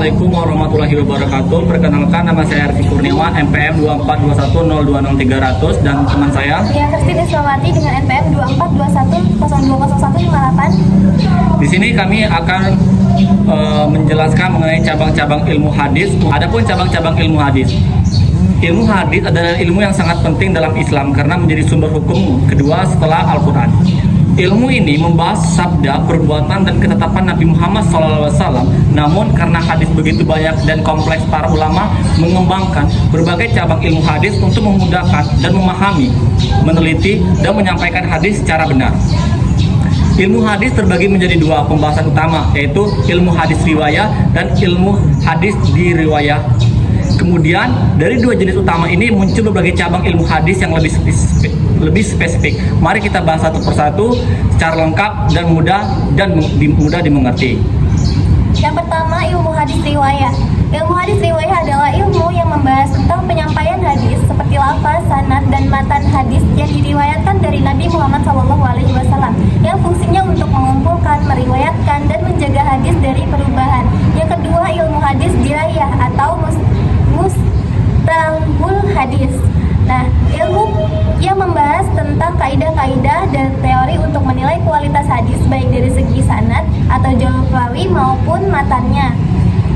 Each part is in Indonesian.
Assalamualaikum warahmatullahi wabarakatuh. Perkenalkan, nama saya Arfi Kurniawan, NPM 2421020300, dan teman saya Yang Kristin Islamati dengan NPM 2421020158. Di sini kami akan menjelaskan mengenai cabang-cabang ilmu hadis. Adapun cabang-cabang ilmu hadis, ilmu hadis adalah ilmu yang sangat penting dalam Islam karena menjadi sumber hukum kedua setelah Al-Quran. Ilmu ini membahas sabda, perbuatan, dan ketetapan Nabi Muhammad SAW. Namun karena hadis begitu banyak dan kompleks, para ulama mengembangkan berbagai cabang ilmu hadis untuk memudahkan dan memahami, meneliti, dan menyampaikan hadis secara benar. Ilmu hadis terbagi menjadi dua pembahasan utama, yaitu ilmu hadis riwayah dan ilmu hadis di riwayah. Kemudian dari dua jenis utama ini muncul berbagai cabang ilmu hadis yang lebih spesifik. Mari kita bahas satu persatu secara lengkap dan mudah dimengerti. Yang pertama, ilmu hadis riwayah. Ilmu hadis riwayah adalah ilmu yang membahas tentang penyampaian hadis seperti lafaz, sanad, dan matan hadis yang diriwayatkan dari Nabi Muhammad SAW, yang fungsinya untuk mengumpulkan, meriwayatkan, dan menjaga hadis dari perubahan. Yang kedua, ilmu hadis dirayah atau mustalahul hadis. Nah, ilmu yang membahas tentang kaidah-kaidah dan teori untuk menilai kualitas hadis baik dari segi sanad atau jalur perawi maupun matannya.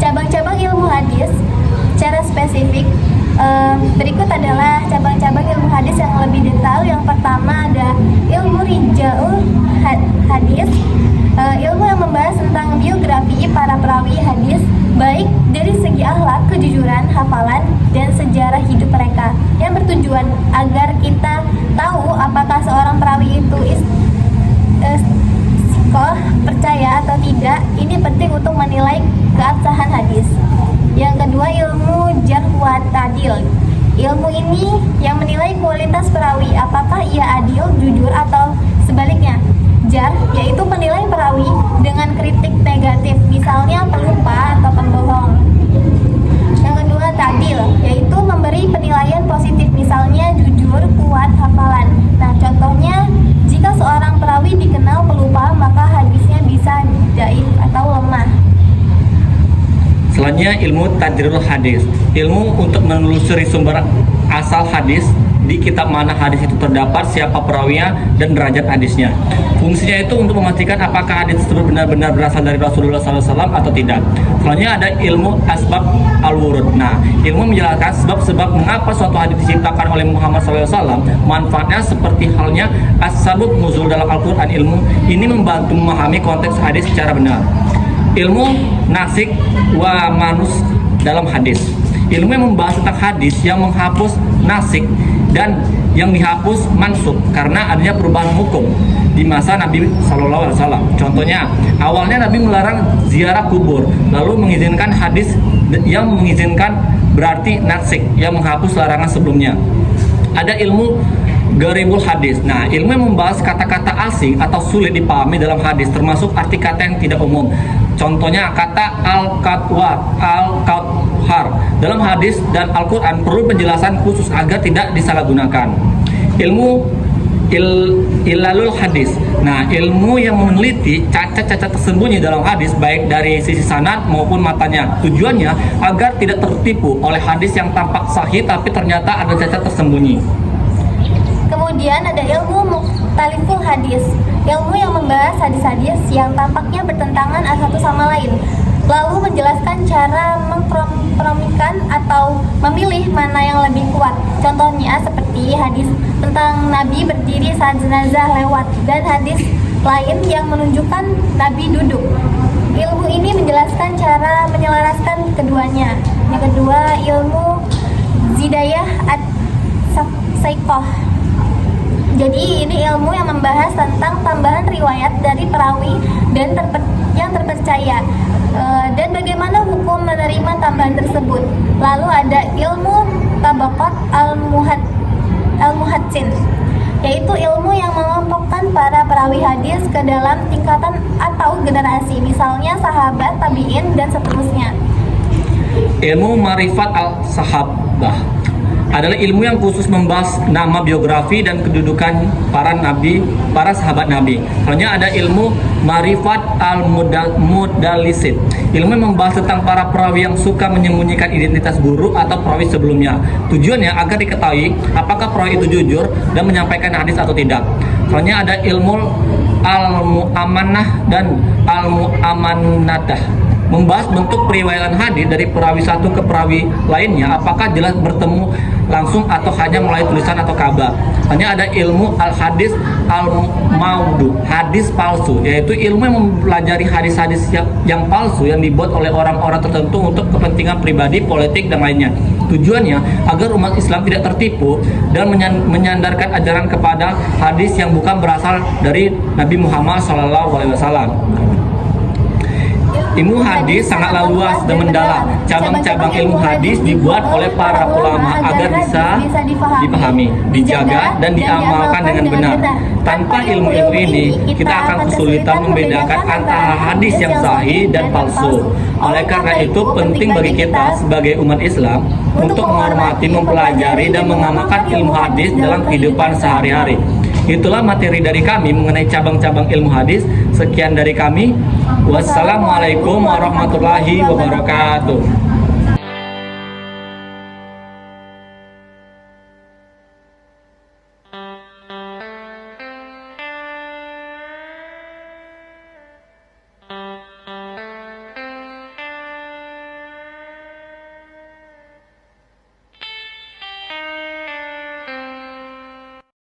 Cabang-cabang ilmu hadis secara spesifik berikut adalah cabang-cabang ilmu hadis yang lebih detail. Yang pertama ada ilmu rijalul hadis, ilmu yang membahas tentang biografi para perawi hadis baik dari segi akhlak, kejujuran, hafalan, dan sejarah hidup mereka, yang bertujuan agar kita tahu apakah seorang perawi itu percaya atau tidak. Ini penting untuk menilai keabsahan hadis. Yang kedua, ilmu jarh wa ta'dil. Ilmu ini yang menilai kualitas perawi, apakah ia adil, jujur, atau sebaliknya. Jarh yaitu menilai perawi dengan kritik negatif, misalnya pelupa atau pembohong. Yang kedua, ta'dil yaitu memberi penilaian positif, misalnya jujur, kuat, hafalan. Nah, contohnya jika seorang perawi dikenal pelupa, maka hadisnya bisa dhaif atau lemah. Selanjutnya ilmu tajridul hadis, ilmu untuk menelusuri sumber asal hadis, di kitab mana hadis itu terdapat, siapa perawinya, dan derajat hadisnya. Fungsinya itu untuk memastikan apakah hadis tersebut benar-benar berasal dari Rasulullah SAW atau tidak. Selanjutnya ada ilmu asbab al-wurud. Nah, ilmu menjelaskan sebab-sebab mengapa suatu hadis diciptakan oleh Muhammad SAW. Manfaatnya seperti halnya as-sabab nuzul dalam Al-Quran. Ilmu ini membantu memahami konteks hadis secara benar. Ilmu nasik wa manus dalam hadis, ilmu yang membahas tentang hadis yang menghapus nasik dan yang dihapus mansuk karena adanya perubahan hukum di masa Nabi SAW. Contohnya, awalnya Nabi melarang ziarah kubur, lalu mengizinkan hadis yang mengizinkan, berarti nasik yang menghapus larangan sebelumnya. Ada ilmu garibul hadis. Nah, ilmu yang membahas kata-kata asing atau sulit dipahami dalam hadis, termasuk arti kata yang tidak umum. Contohnya kata al-qatwa, al-qathar dalam hadis dan Al-Quran perlu penjelasan khusus agar tidak disalahgunakan. Ilmu ilalul hadis. Nah, ilmu yang meneliti cacat-cacat tersembunyi dalam hadis baik dari sisi sanad maupun matanya. Tujuannya agar tidak tertipu oleh hadis yang tampak sahih tapi ternyata ada cacat tersembunyi. Kemudian ada ilmu mukhtaliful hadis, ilmu yang membahas hadis-hadis yang tampaknya bertentangan satu sama lain, lalu menjelaskan cara mempromikan atau memilih mana yang lebih kuat. Contohnya seperti hadis tentang Nabi berdiri saat jenazah lewat dan hadis lain yang menunjukkan Nabi duduk. Ilmu ini menjelaskan cara menyelaraskan keduanya. Yang kedua, ilmu zidayah at-saiqah. Jadi ini ilmu yang membahas tentang tambahan riwayat dari perawi dan yang terpercaya dan bagaimana hukum menerima tambahan tersebut. Lalu ada ilmu tabaqat al-muhadsin, yaitu ilmu yang mengelompokkan para perawi hadis ke dalam tingkatan atau generasi, misalnya sahabat, tabi'in, dan seterusnya. Ilmu marifat al-sahabah. adalah ilmu yang khusus membahas nama, biografi, dan kedudukan para nabi, para sahabat nabi. Selanjutnya ada ilmu Ma'rifat al-Mudallisin. Ilmu yang membahas tentang para perawi yang suka menyembunyikan identitas guru atau perawi sebelumnya. Tujuannya agar diketahui apakah perawi itu jujur dan menyampaikan hadis atau tidak. Selanjutnya ada ilmu al-Mu'amanah dan al-Mu'amanadah. Membahas bentuk periwayatan hadis dari perawi satu ke perawi lainnya, apakah jelas bertemu langsung atau hanya melalui tulisan atau kabar. Hanya ada ilmu al-hadis al-maudu, hadis palsu, yaitu ilmu yang mempelajari hadis-hadis yang palsu yang dibuat oleh orang-orang tertentu untuk kepentingan pribadi, politik, dan lainnya. Tujuannya agar umat Islam tidak tertipu dan menyandarkan ajaran kepada hadis yang bukan berasal dari Nabi Muhammad SAW. Ilmu hadis sangatlah luas dan mendalam. Cabang-cabang ilmu hadis dibuat oleh para ulama agar bisa dipahami, dijaga, dan diamalkan dengan benar. Tanpa ilmu-ilmu ini, kita akan kesulitan membedakan antara hadis yang sahih dan palsu. Oleh karena itu, penting bagi kita sebagai umat Islam untuk menghormati, mempelajari, dan mengamalkan ilmu hadis dalam kehidupan sehari-hari. Itulah materi dari kami mengenai cabang-cabang ilmu hadis. Sekian dari kami. Wassalamualaikum warahmatullahi wabarakatuh.